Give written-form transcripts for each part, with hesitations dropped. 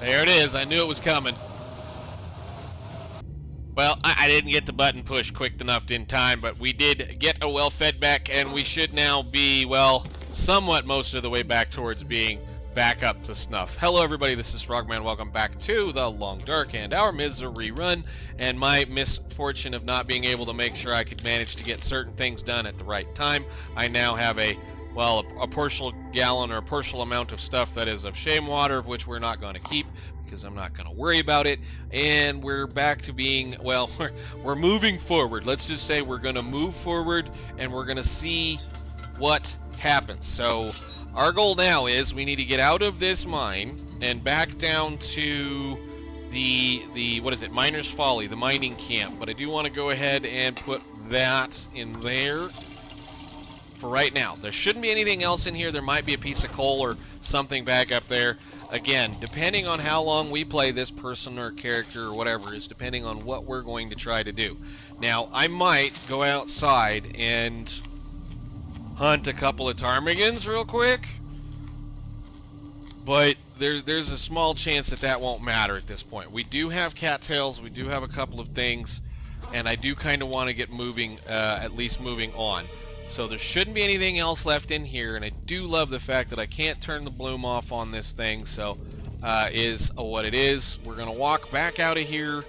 There it is. I knew it was coming. Well, I didn't get the button pushed quick enough in time, but we did get a well-fed back, and we should now be, well, somewhat most of the way back towards being back up to snuff. Hello, everybody. This is Frogman. Welcome back to The Long Dark and our misery run, and my misfortune of not being able to make sure I could manage to get certain things done at the right time. I now have a partial gallon or a partial amount of stuff that is of shame water, of which we're not going to keep because I'm not going to worry about it. And we're back to being, well, we're moving forward. Let's just say we're going to move forward and we're going to see what happens. So our goal now is we need to get out of this mine and back down to the what is it, Miner's Folly, the mining camp. But I do want to go ahead and put that in there for right now. There shouldn't be anything else in here. There might be a piece of coal or something back up there. Again, depending on how long we play this person or character or whatever is depending on what we're going to try to do. Now, I might go outside and hunt a couple of ptarmigans real quick, but there's a small chance that that won't matter at this point. We do have cattails, we do have a couple of things, and I do kind of want to get moving, at least moving on. So there shouldn't be anything else left in here, and I do love the fact that I can't turn the bloom off on this thing, so is what it is. We're going to walk back out of here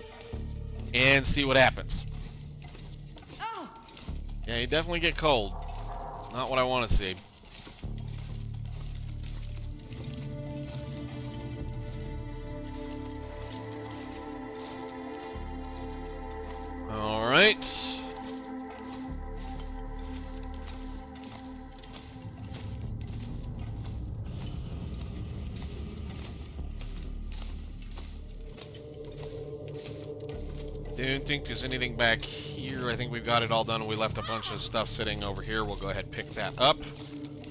and see what happens. Yeah, you definitely get cold. It's not what I want to see. All right. Don't think there's anything back here. I think we've got it all done. We left a bunch of stuff sitting over here. We'll go ahead and pick that up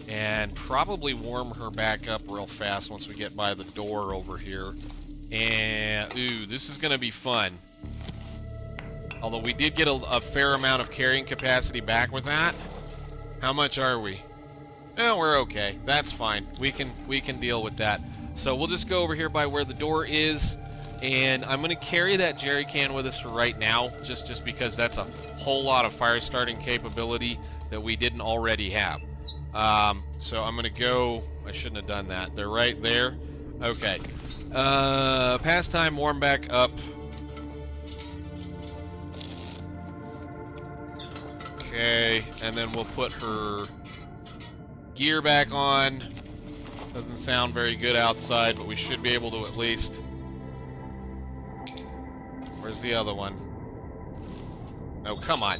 and probably warm her back up real fast once we get by the door over here. And ooh, this is gonna be fun. Although we did get a fair amount of carrying capacity back with that. How much are we? Oh, we're okay. That's fine. We can deal with that. So we'll just go over here by where the door is. And I'm going to carry that jerry can with us for right now, just because that's a whole lot of fire starting capability that we didn't already have. So I'm going to go, I shouldn't have done that. They're right there. Okay. Pastime, warm back up. Okay, and then we'll put her gear back on. Doesn't sound very good outside, but we should be able to at least... Where's the other one? Oh, come on.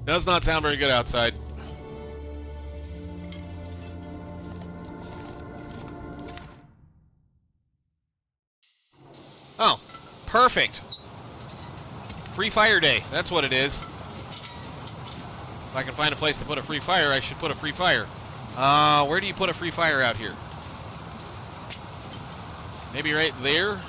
Does not sound very good outside. Oh, perfect. Free fire day. That's what it is. If I can find a place to put a free fire, I should put a free fire. Where do you put a free fire out here? Maybe right there?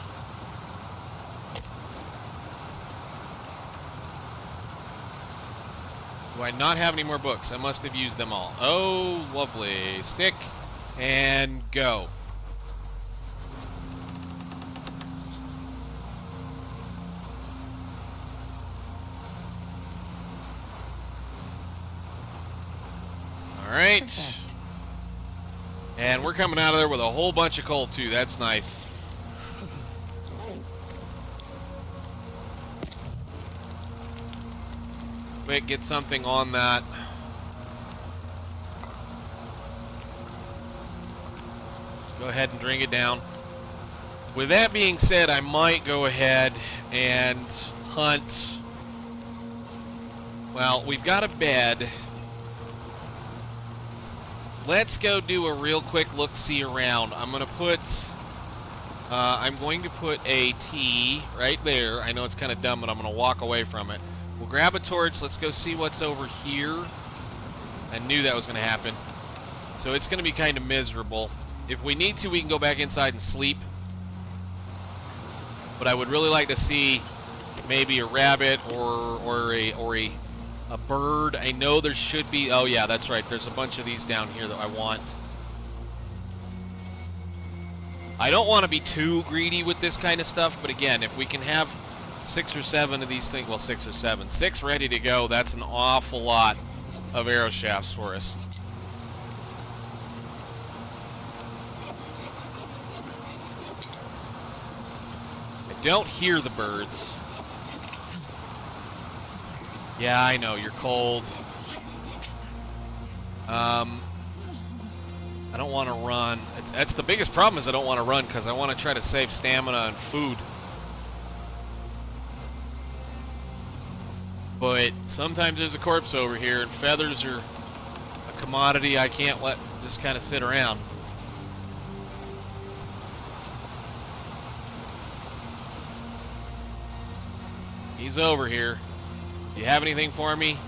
Do I not have any more books? I must have used them all. Oh, lovely. Stick and go. All right. And we're coming out of there with a whole bunch of coal, too. That's nice. Quick, get something on that. Let's go ahead and drink it down. With that being said, I might go ahead and hunt. Well, we've got a bed. Let's go do a real quick look-see around. I'm going to put a T right there. I know it's kind of dumb, but I'm going to walk away from it. We'll grab a torch. Let's go see what's over here. I knew that was going to happen. So it's going to be kind of miserable. If we need to, we can go back inside and sleep. But I would really like to see maybe a rabbit or a bird. I know there should be. Oh yeah, that's right. There's a bunch of these down here that I want. I don't want to be too greedy with this kind of stuff, but again, if we can have 6 or 7 of these things, well, 6 or 7, 6 ready to go, that's an awful lot of arrow shafts for us. I don't hear the birds. Yeah, I know, you're cold. I don't want to run. That's the biggest problem, is I don't want to run because I want to try to save stamina and food. But sometimes there's a corpse over here, and feathers are a commodity I can't let just kind of sit around. He's over here. Do you have anything for me?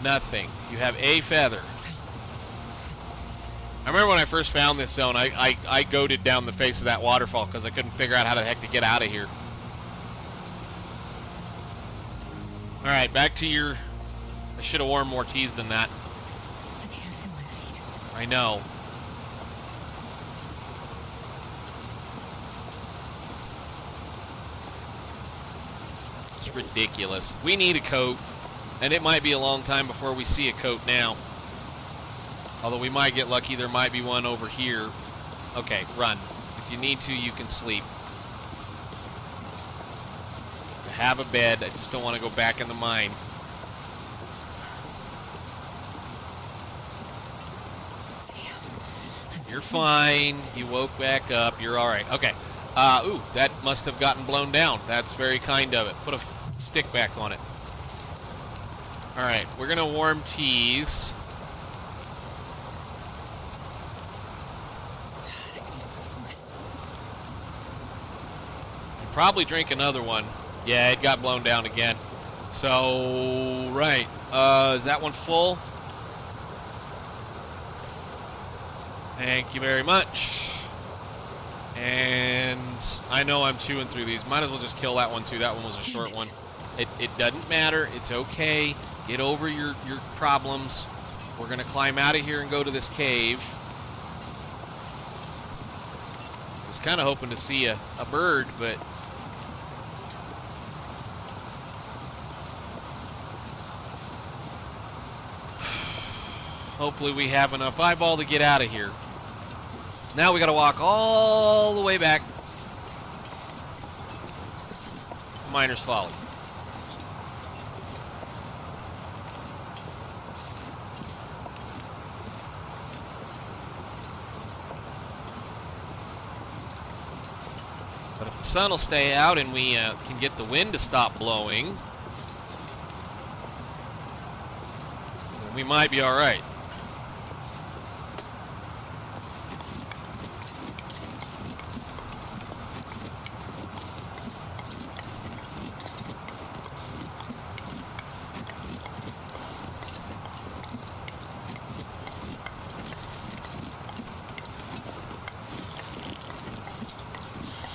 Nothing. You have a feather. I remember when I first found this zone, I goated down the face of that waterfall because I couldn't figure out how the heck to get out of here. Alright, back to your... I should have worn more teas than that. I can't feel my feet. I know. It's ridiculous. We need a coat, and it might be a long time before we see a coat now. Although we might get lucky, there might be one over here. Okay, run. If you need to, you can sleep. I have a bed, I just don't want to go back in the mine. You're fine. You woke back up. You're alright. Okay. Ooh, that must have gotten blown down. That's very kind of it. Put a stick back on it. Alright, we're gonna warm teas. Probably drink another one. Yeah, it got blown down again. So, right. Is that one full? Thank you very much. And I know I'm chewing through these. Might as well just kill that one too. That one was a short one. It doesn't matter. It's okay. Get over your problems. We're going to climb out of here and go to this cave. I was kind of hoping to see a bird, but... hopefully we have enough eyeball to get out of here. So now we got to walk all the way back to Miner's Folly. But if the sun will stay out and we can get the wind to stop blowing, then we might be all right.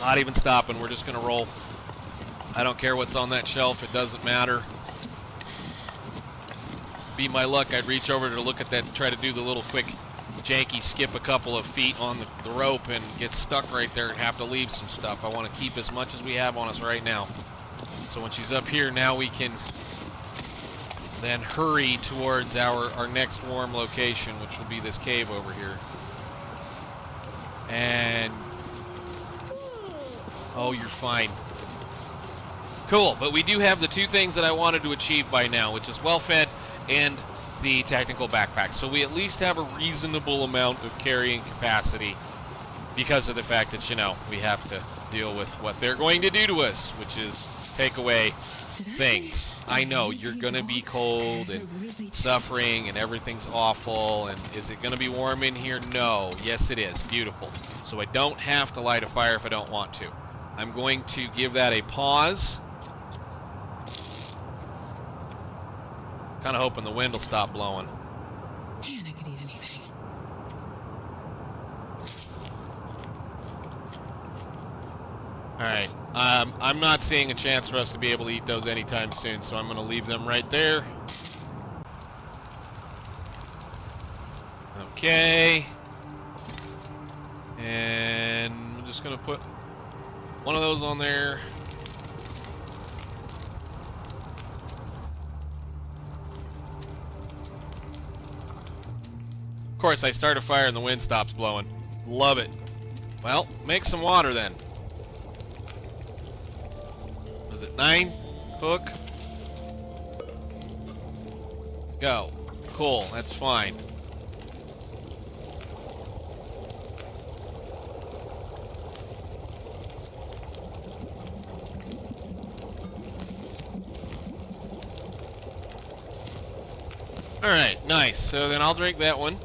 Not even stopping, we're just gonna roll. I don't care what's on that shelf, it doesn't matter. Be my luck, I'd reach over to look at that and try to do the little quick janky skip a couple of feet on the rope and get stuck right there and have to leave some stuff. I want to keep as much as we have on us right now. So when she's up here, now we can then hurry towards our next warm location, which will be this cave over here. And oh, you're fine. Cool, but we do have the two things that I wanted to achieve by now, which is well-fed and the technical backpack. So we at least have a reasonable amount of carrying capacity because of the fact that, you know, we have to deal with what they're going to do to us, which is take away things. I know, you're going to be cold and suffering and everything's awful. And is it going to be warm in here? No. Yes, it is. Beautiful. So I don't have to light a fire if I don't want to. I'm going to give that a pause. Kind of hoping the wind will stop blowing. Man, I could eat anything. Alright, I'm not seeing a chance for us to be able to eat those anytime soon, so I'm going to leave them right there. Okay. And just gonna put one of those on there. Of course, I start a fire and the wind stops blowing. Love it. Well, make some water then. Was it 9? Hook. Go. Cool, that's fine. Alright, nice. So then I'll drink that one.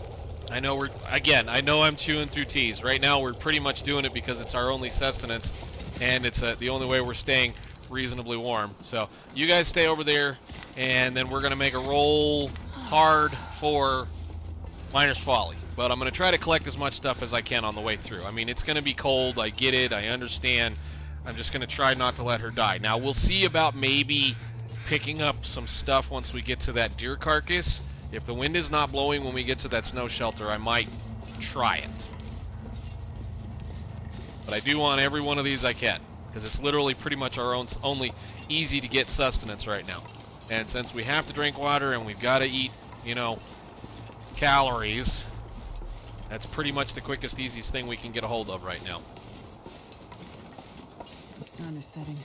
I know I know I'm chewing through teas. Right now we're pretty much doing it because it's our only sustenance, and it's the only way we're staying reasonably warm. So you guys stay over there, and then we're going to make a roll hard for Miner's Folly. But I'm going to try to collect as much stuff as I can on the way through. I mean, it's going to be cold. I get it. I understand. I'm just going to try not to let her die. Now, we'll see about maybe picking up some stuff once we get to that deer carcass. If the wind is not blowing when we get to that snow shelter, I might try it. But I do want every one of these I can, because it's literally pretty much our only easy to get sustenance right now. And since we have to drink water and we've got to eat, you know, calories, that's pretty much the quickest, easiest thing we can get a hold of right now. The sun is setting.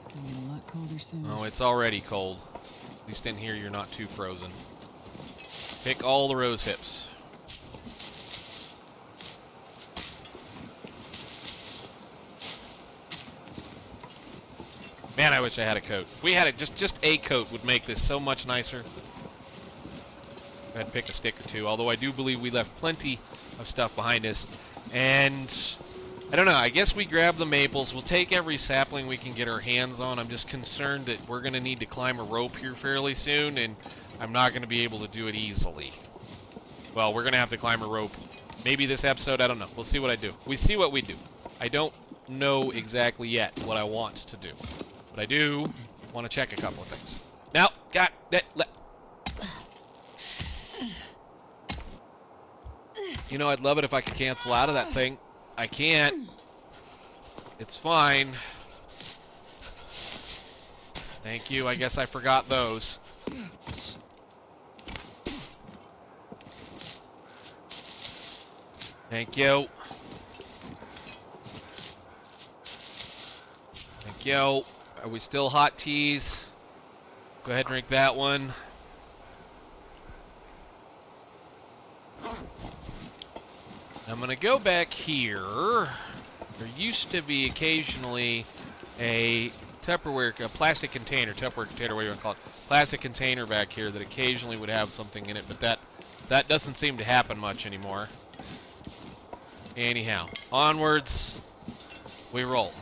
It's gonna get a lot colder soon. Oh, it's already cold. At least in here you're not too frozen. Pick all the rose hips. Man, I wish I had a coat. If we had it, just a coat would make this so much nicer. Go ahead and pick a stick or two, although I do believe we left plenty of stuff behind us. And I don't know, I guess we grab the maples. We'll take every sapling we can get our hands on. I'm just concerned that we're going to need to climb a rope here fairly soon, and I'm not going to be able to do it easily. Well, we're going to have to climb a rope. Maybe this episode, I don't know. We'll see what I do. We see what we do. I don't know exactly yet what I want to do. But I do want to check a couple of things. Now, got that. You know, I'd love it if I could cancel out of that thing. I can't. It's fine. Thank you. I guess I forgot those. Thank you. Thank you. Are we still hot teas? Go ahead and drink that one. I'm going to go back here. There used to be occasionally a plastic container, whatever you want to call it, plastic container back here that occasionally would have something in it, but that doesn't seem to happen much anymore. Anyhow, onwards we roll.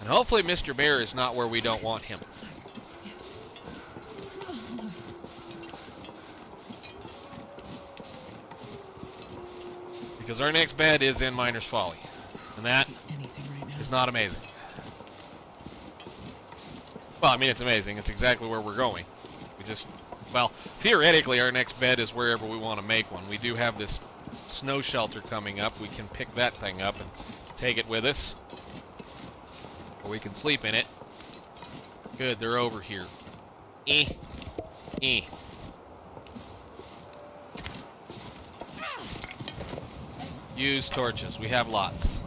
And hopefully Mr. Bear is not where we don't want him. Because our next bed is in Miner's Folly. And that is not amazing. Well, I mean, it's amazing. It's exactly where we're going. Well, theoretically, our next bed is wherever we want to make one. We do have this snow shelter coming up. We can pick that thing up and take it with us. Or we can sleep in it. Good, they're over here. Use torches. We have lots.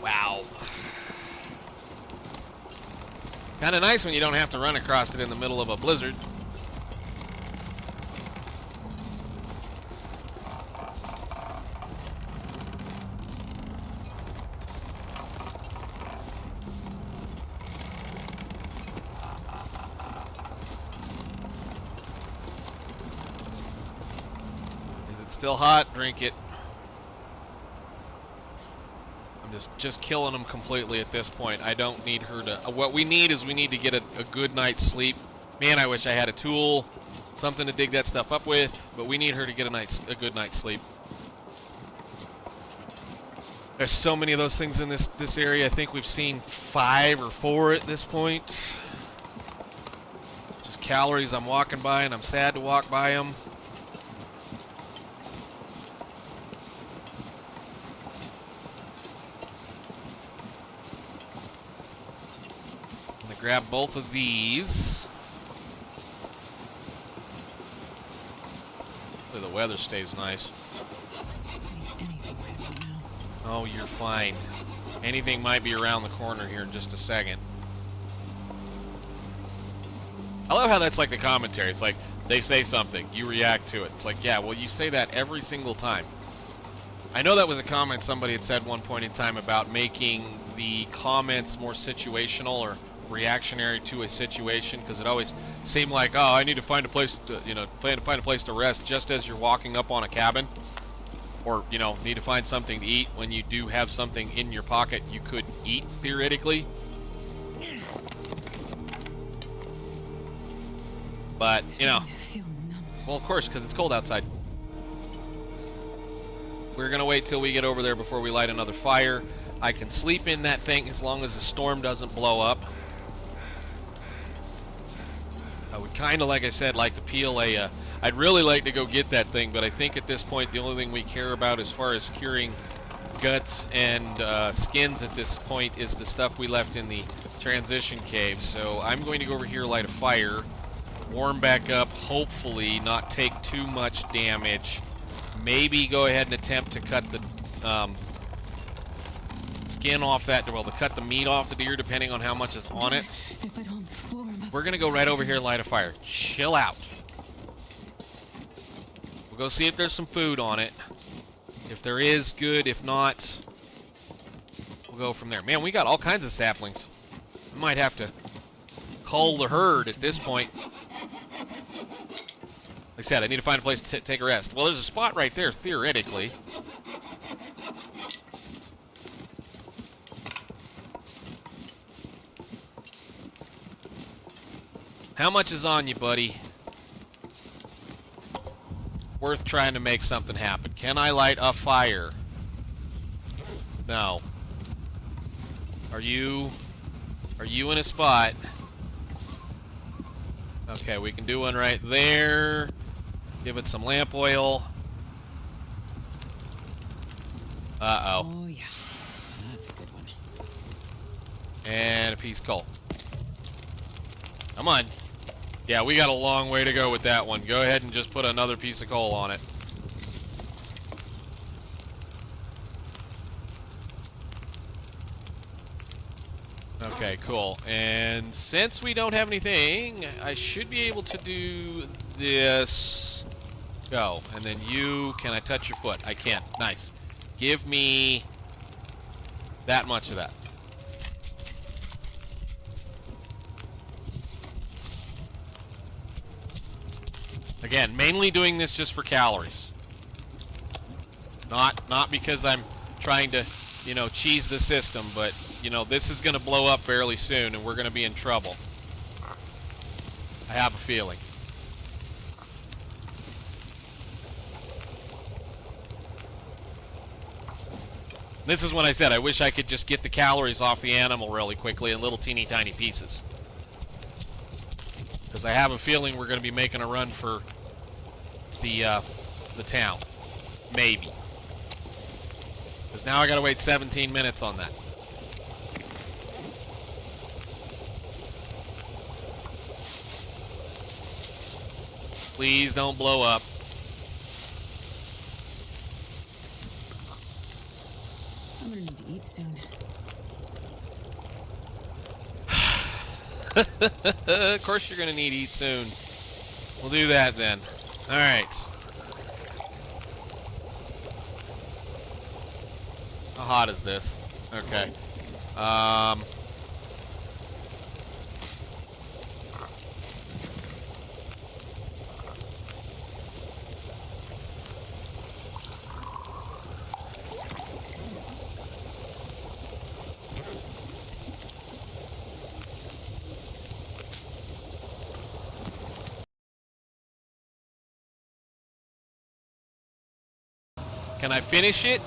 Wow. Kind of nice when you don't have to run across it in the middle of a blizzard. Is it still hot? Drink it. Just killing them completely at this point. I don't need her to... What we need is we need to get a good night's sleep. Man, I wish I had a tool, something to dig that stuff up with, but we need her to get a good night's sleep. There's so many of those things in this area. I think we've seen 5 or 4 at this point. Just calories I'm walking by, and I'm sad to walk by them. I'm gonna grab both of these. Hopefully the weather stays nice. Anything right about now. Oh, you're fine. Anything might be around the corner here in just a second. I love how that's like the commentary. It's like they say something, you react to it. It's like, yeah, well, you say that every single time. I know that was a comment somebody had said one point in time about making the comments more situational or reactionary to a situation, because it always seemed like, oh, I need to find a place to, you know, find a place to rest just as you're walking up on a cabin, or, you know, need to find something to eat when you do have something in your pocket you could eat theoretically. But, you know, well, of course, because it's cold outside. We're going to wait till we get over there before we light another fire. I can sleep in that thing as long as the storm doesn't blow up. I would kind of, like I said, like to peel a... I'd really like to go get that thing, but I think at this point the only thing we care about as far as curing guts and skins at this point is the stuff we left in the transition cave. So I'm going to go over here, light a fire, warm back up, hopefully not take too much damage. Maybe go ahead and attempt to cut the skin off that, well, to cut the meat off the deer, depending on how much is on it. If I don't warm up. We're gonna go right over here and light a fire. Chill out. We'll go see if there's some food on it. If there is, good. If not, we'll go from there. Man, we got all kinds of saplings. We might have to cull the herd at this point. Like I said, I need to find a place to take a rest. Well, there's a spot right there, theoretically. How much is on you, buddy? Worth trying to make something happen. Can I light a fire? No. Are you in a spot? Okay, we can do one right there. Give it some lamp oil. Uh-oh. Oh, yeah. That's a good one. And a piece of coal. Come on. Yeah, we got a long way to go with that one. Go ahead and just put another piece of coal on it. Okay, cool. And since we don't have anything, I should be able to do this. Go. And then you, can I touch your foot? I can. Nice. Give me that much of that. Again, mainly doing this just for calories. Not because I'm trying to, you know, cheese the system, but, you know, this is going to blow up fairly soon and we're going to be in trouble. I have a feeling. This is when I said I wish I could just get the calories off the animal really quickly in little teeny tiny pieces. Because I have a feeling we're going to be making a run for the town. Maybe. Because now I got to wait 17 minutes on that. Please don't blow up. I'm gonna need to eat soon. Of course you're gonna need to eat soon. We'll do that then. Alright. How hot is this? Okay. Can I finish it?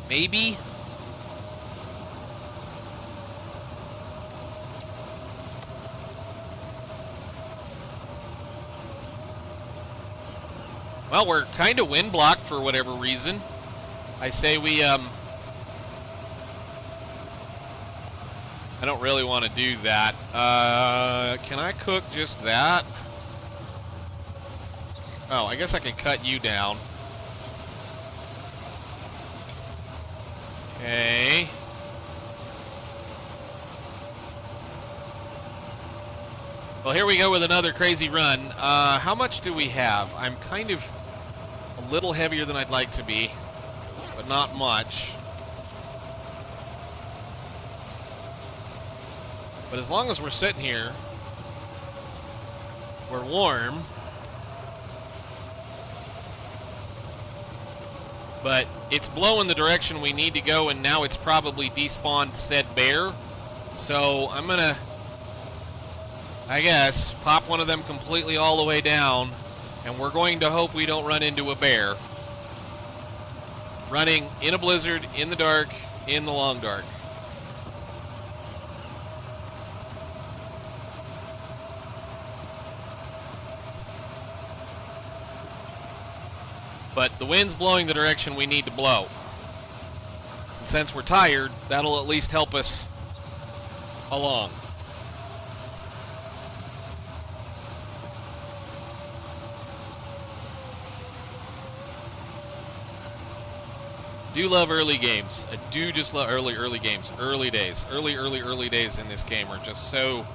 Maybe? Well, we're kind of wind blocked for whatever reason. I say we, I don't really want to do that. Can I cook just that? Oh, I guess I can cut you down. Okay. Well, here we go with another crazy run. How much do we have? I'm kind of a little heavier than I'd like to be, but not much. But as long as we're sitting here, we're warm. But it's blowing the direction we need to go, and now it's probably despawned said bear. So I'm gonna, I guess, pop one of them completely all the way down, and we're going to hope we don't run into a bear. Running in a blizzard, in the dark, in the long dark. But the wind's blowing the direction we need to blow. And since we're tired, that'll at least help us along. Do love early games. I do just love early games. Early days. Early days in this game are just so...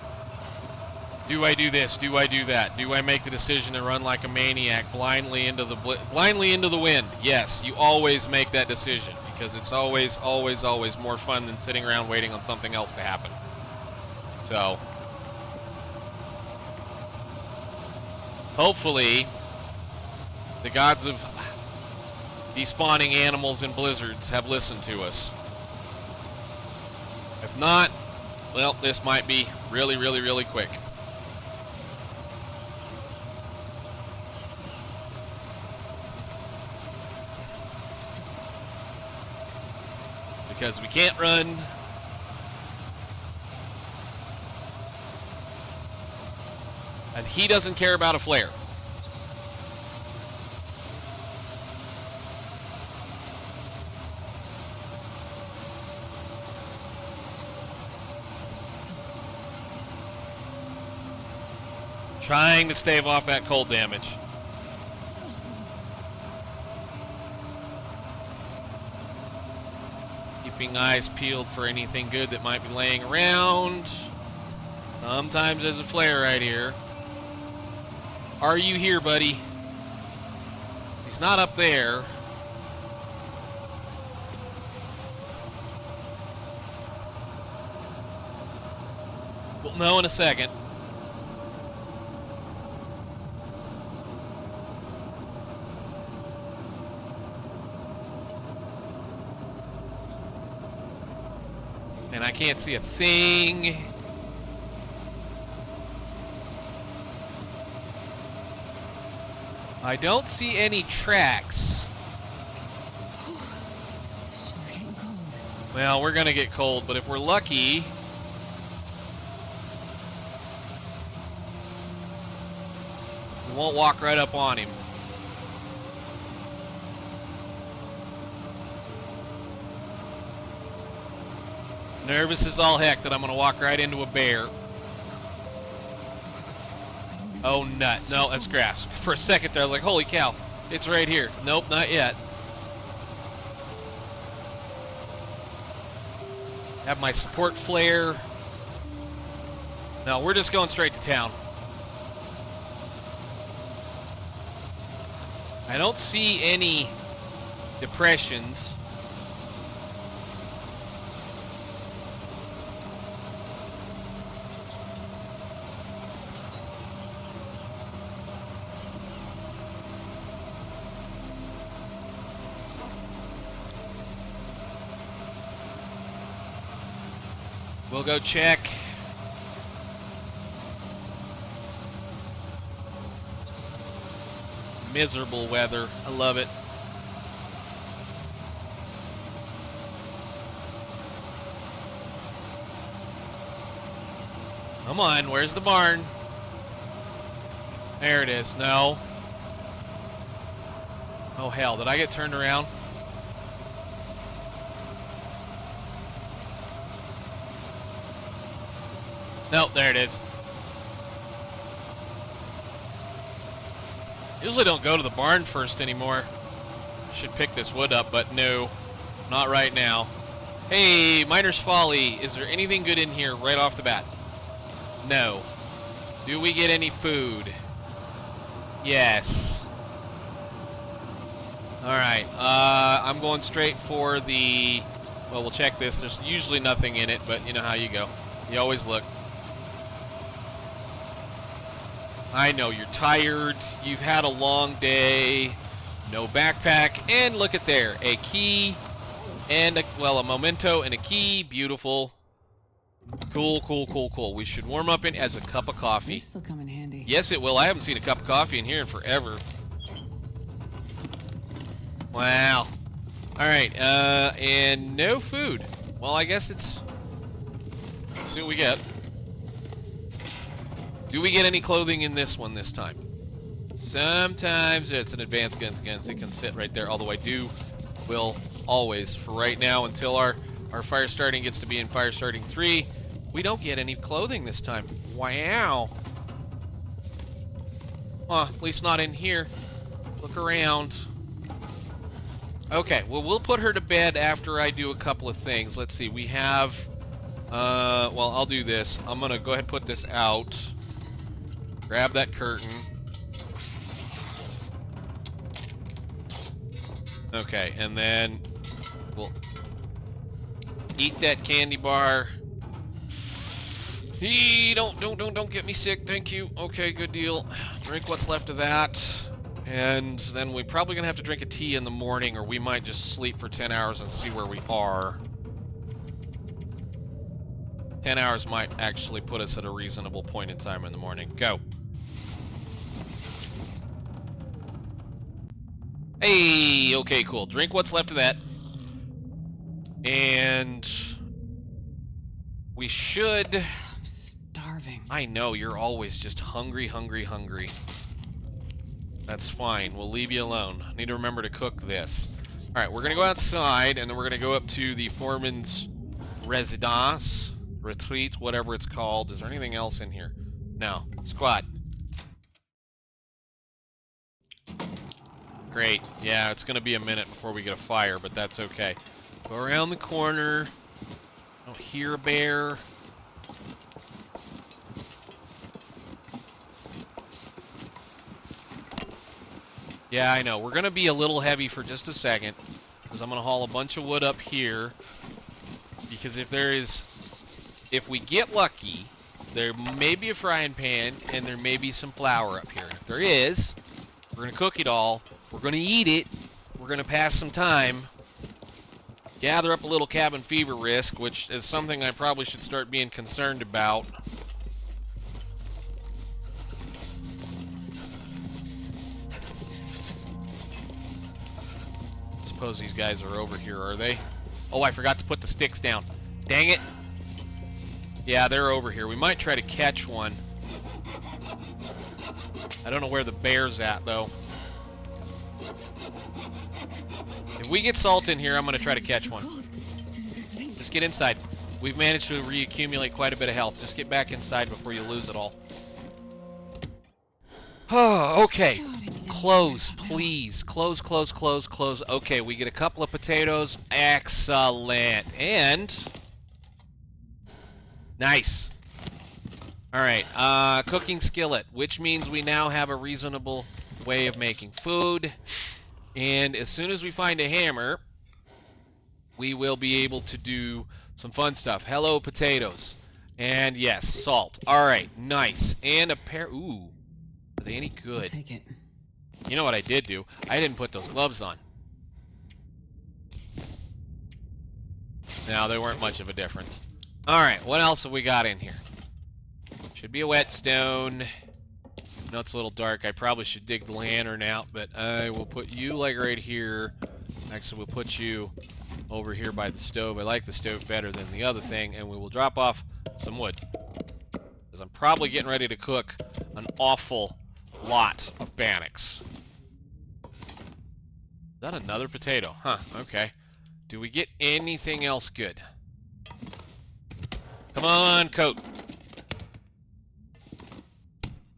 Do I do this? Do I do that? Do I make the decision to run like a maniac blindly into the wind? Yes, you always make that decision because it's always more fun than sitting around waiting on something else to happen. So, hopefully, the gods of despawning animals and blizzards have listened to us. If not, well, this might be really quick. Because we can't run. And he doesn't care about a flare. Trying to stave off that cold damage. Keeping eyes peeled for anything good that might be laying around. Sometimes there's a flare right here. Are you here, buddy? He's not up there. We'll know in a second. And I can't see a thing. I don't see any tracks. Sure getting cold. Well, we're gonna get cold, but if we're lucky, we won't walk right up on him. Nervous as all heck that I'm gonna walk right into a bear. Oh nut. No, that's grass. For a second there I was like, holy cow, it's right here. Nope, not yet. Have my support flare. No, we're just going straight to town. I don't see any depressions. We'll go check. Miserable weather. I love it. Come on, where's the barn? There it is. No. Oh hell, did I get turned around? Nope, there it is. Usually don't go to the barn first anymore. Should pick this wood up, but no, not right now. Hey, Miner's Folly, is there anything good in here right off the bat? No. Do we get any food? Yes. Alright, I'm going straight for the... Well, we'll check this. There's usually nothing in it, but you know how you go. You always look. I know you're tired. You've had a long day. No backpack. And look at there. A key and, a memento and a key. Beautiful. Cool, cool, cool, cool. We should warm up in as a cup of coffee. This will come in handy. Yes, it will. I haven't seen a cup of coffee in here in forever. Wow. Alright, and no food. Well, I guess it's... Let's see what we get. Do we get any clothing in this one this time? Sometimes it's an advanced guns against. It can sit right there. Although I will always, for right now, until our fire starting gets to be in fire starting 3, we don't get any clothing this time. Wow. Huh, at least not in here. Look around. Okay, well, we'll put her to bed after I do a couple of things. Let's see, we have... well, I'll do this. I'm gonna go ahead and put this out. Grab that curtain. Okay, and then we'll eat that candy bar. Don't get me sick, thank you. Okay, good deal. Drink what's left of that. And then we're probably gonna have to drink a tea in the morning, or we might just sleep for 10 hours and see where we are. 10 hours might actually put us at a reasonable point in time in the morning. Go. Hey, okay, cool. Drink what's left of that. And we should... I'm starving. I know, you're always just hungry, hungry, hungry. That's fine. We'll leave you alone. I need to remember to cook this. Alright, we're going to go outside, and then we're going to go up to the foreman's residence, retreat, whatever it's called. Is there anything else in here? No. Squat. Great. Yeah, it's going to be a minute before we get a fire, but that's okay. Go around the corner. Don't hear a bear. Yeah, I know. We're going to be a little heavy for just a second, because I'm going to haul a bunch of wood up here. Because if we get lucky, there may be a frying pan, and there may be some flour up here. If there is, we're going to cook it all. We're going to eat it. We're going to pass some time. Gather up a little cabin fever risk, which is something I probably should start being concerned about. Suppose these guys are over here, are they? Oh, I forgot to put the sticks down. Dang it. Yeah, they're over here. We might try to catch one. I don't know where the bear's at, though. If we get salt in here, I'm going to try to catch one. Just get inside. We've managed to reaccumulate quite a bit of health. Just get back inside before you lose it all. Oh, okay. Close, please. Close, close, close, close. Okay, we get a couple of potatoes. Excellent. And... nice. Alright, cooking skillet, which means we now have a reasonable way of making food. And as soon as we find a hammer, we will be able to do some fun stuff. Hello, potatoes. And yes, salt. Alright, nice. And a pair... ooh. Are they any good? I'll take it. You know what I did do? I didn't put those gloves on. No, they weren't much of a difference. Alright, what else have we got in here? Should be a whetstone. I know it's a little dark. I probably should dig the lantern out, but I will put you like right here. Actually, we'll put you over here by the stove. I like the stove better than the other thing, and we will drop off some wood. Because I'm probably getting ready to cook an awful lot of bannocks. Is that another potato? Huh, okay. Do we get anything else good? Come on, coat.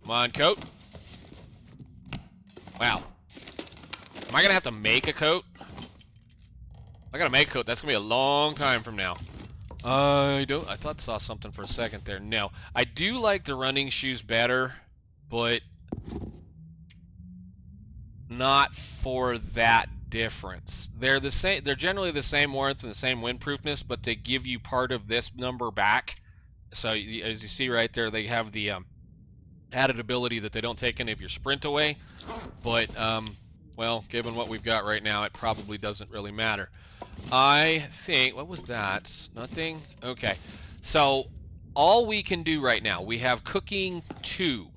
Come on, coat. Wow. Am I gonna have to make a coat? I gotta make a coat. That's gonna be a long time from now. I thought I saw something for a second there. No. I do like the running shoes better, but not for that difference. They're the same. They're generally the same warmth and the same windproofness, but they give you part of this number back. So as you see right there, they have the added ability that they don't take any of your sprint away. But well, given what we've got right now, it probably doesn't really matter. I think, what was that? Nothing? Okay. So all we can do right now, we have cooking 2.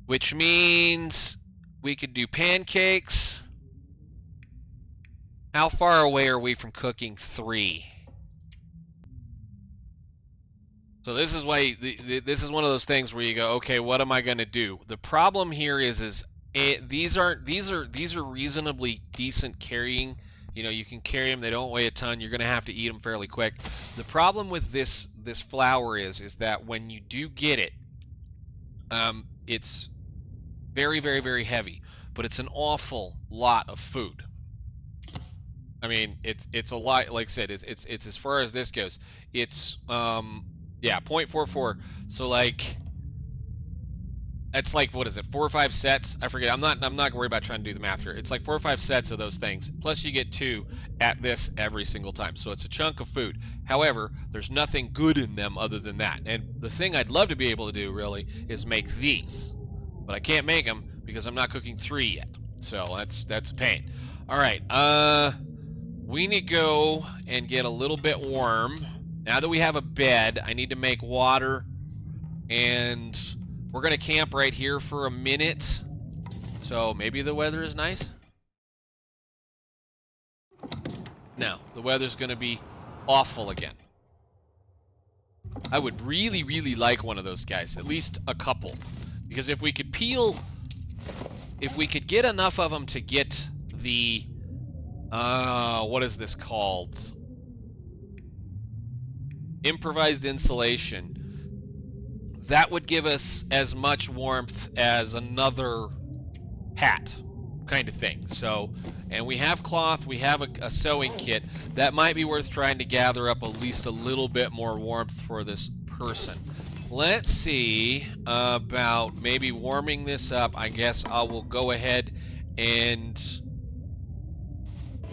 Which means we could do pancakes. How far away are we from cooking 3? So this is why this is one of those things where you go, okay, what am I going to do? The problem here is these are reasonably decent carrying. You know, you can carry them. They don't weigh a ton. You're going to have to eat them fairly quick. The problem with this flour is that when you do get it, it's very, very, very heavy, but it's an awful lot of food. I mean, it's a lot. Like I said, it's as far as this goes. It's yeah, 0.44. So like, it's like, what is it, 4 or 5 sets? I forget. I'm not worried about trying to do the math here. It's like 4 or 5 sets of those things. Plus you get 2 at this every single time. So it's a chunk of food. However, there's nothing good in them other than that. And the thing I'd love to be able to do really is make these. But I can't make them because I'm not cooking 3 yet. So that's a pain. All right, we need to go and get a little bit warm. Now that we have a bed, I need to make water, and we're gonna camp right here for a minute. So maybe the weather is nice. No, the weather's gonna be awful again. I would really, really like one of those guys, at least a couple. Because if we could get enough of them to get the, what is this called? Improvised insulation. That would give us as much warmth as another hat kind of thing. So, and we have cloth, we have a sewing kit. That might be worth trying to gather up at least a little bit more warmth for this person. Let's see about maybe warming this up. I guess I will go ahead and...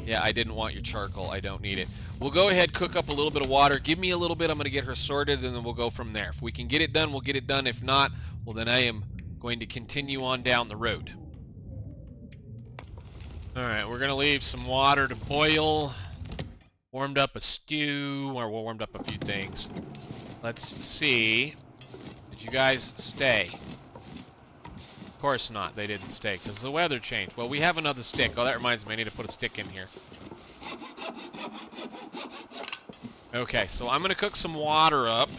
Yeah, I didn't want your charcoal. I don't need it. We'll go ahead, cook up a little bit of water. Give me a little bit. I'm going to get her sorted, and then we'll go from there. If we can get it done, we'll get it done. If not, well, then I am going to continue on down the road. All right, we're going to leave some water to boil. Warmed up a stew, or we warmed up a few things. Let's see. Did you guys stay? Of course not. They didn't stay because the weather changed. Well, we have another stick. Oh, that reminds me. I need to put a stick in here. Okay, so I'm going to cook some water up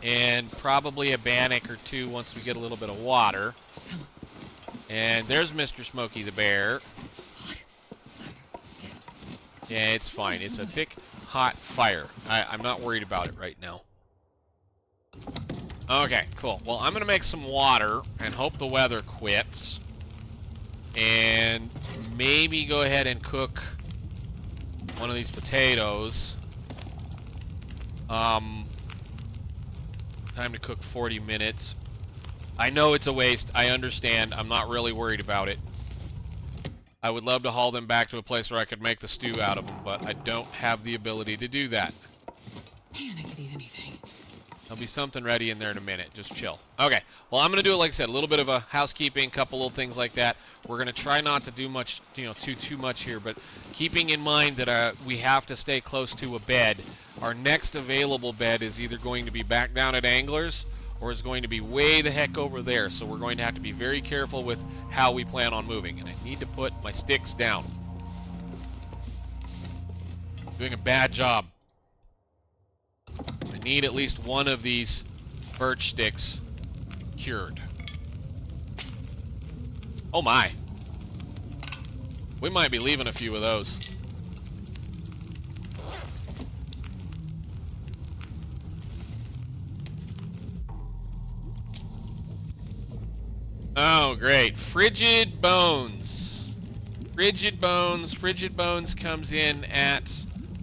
and probably a bannock or 2 once we get a little bit of water. And there's Mr. Smokey the Bear. Yeah, it's fine. It's a thick, hot fire. I'm not worried about it right now. Okay, cool. Well, I'm going to make some water and hope the weather quits. And maybe go ahead and cook one of these potatoes. Time to cook 40 minutes. I know it's a waste. I understand. I'm not really worried about it. I would love to haul them back to a place where I could make the stew out of them, but I don't have the ability to do that. Man, I could eat anything. There'll be something ready in there in a minute. Just chill. Okay. Well, I'm going to do it, like I said, a little bit of a housekeeping, couple little things like that. We're going to try not to do much, too much here, but keeping in mind that we have to stay close to a bed. Our next available bed is either going to be back down at Anglers or is going to be way the heck over there. So we're going to have to be very careful with how we plan on moving. And I need to put my sticks down. Doing a bad job. I need at least one of these birch sticks cured. Oh my. We might be leaving a few of those. Oh, great. Frigid Bones. Frigid Bones. Frigid Bones comes in at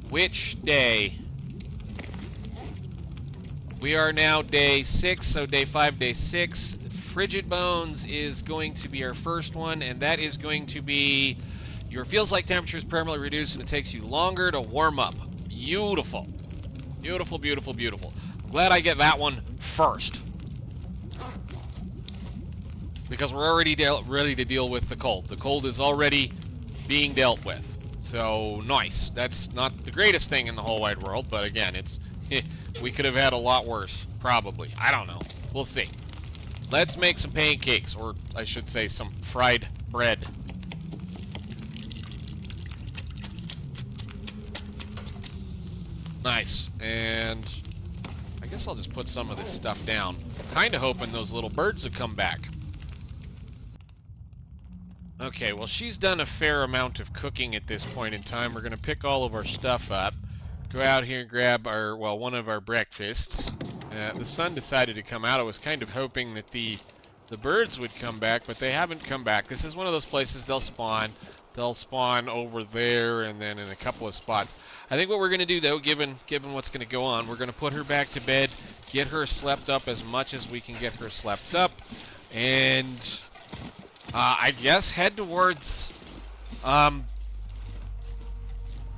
which day? We are now day 6, so day 5, day 6. Frigid Bones is going to be our first one, and that is going to be your feels like temperature is permanently reduced and it takes you longer to warm up. Beautiful. Beautiful, beautiful, beautiful. I'm glad I get that one first, because we're already ready to deal with the cold. The cold is already being dealt with. So, nice. That's not the greatest thing in the whole wide world, but again, it's we could have had a lot worse, probably. I don't know. We'll see. Let's make some pancakes, or I should say some fried bread. Nice. And I guess I'll just put some of this stuff down. Kind of hoping those little birds would come back. Okay, well, she's done a fair amount of cooking at this point in time. We're going to pick all of our stuff up, go out here and grab our, well, one of our breakfasts. The sun decided to come out. I was kind of hoping that the birds would come back, but they haven't come back. This is one of those places they'll spawn. They'll spawn over there and then in a couple of spots. I think what we're going to do, though, given what's going to go on, we're going to put her back to bed, get her slept up as much as we can get her slept up, and I guess head towards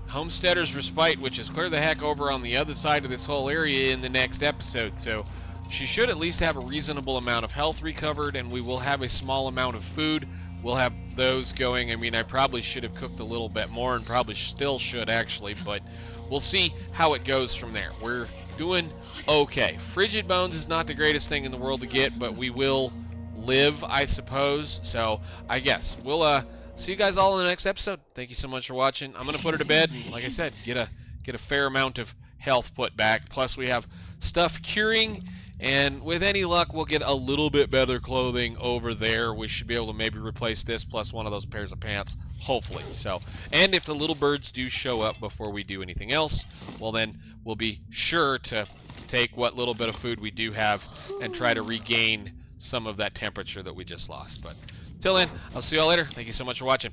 Homesteader's Respite, which is clear the heck over on the other side of this whole area in the next episode. So she should at least have a reasonable amount of health recovered, and we will have a small amount of food. We'll have those going. I mean, I probably should have cooked a little bit more, and probably still should, actually, but we'll see how it goes from there. We're doing okay. Frigid Bones is not the greatest thing in the world to get, but we will live, I suppose. So I guess we'll see you guys all in the next episode. Thank you so much for watching. I'm gonna put her to bed, and like I said, get a fair amount of health put back. Plus we have stuff curing, and with any luck we'll get a little bit better clothing over there. We should be able to maybe replace this plus one of those pairs of pants, hopefully. So, and if the little birds do show up before we do anything else, well, then we'll be sure to take what little bit of food we do have and try to regain some of that temperature that we just lost. But till then, I'll see y'all later. Thank you so much for watching.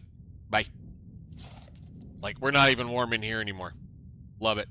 Bye. Like, we're not even warm in here anymore. Love it.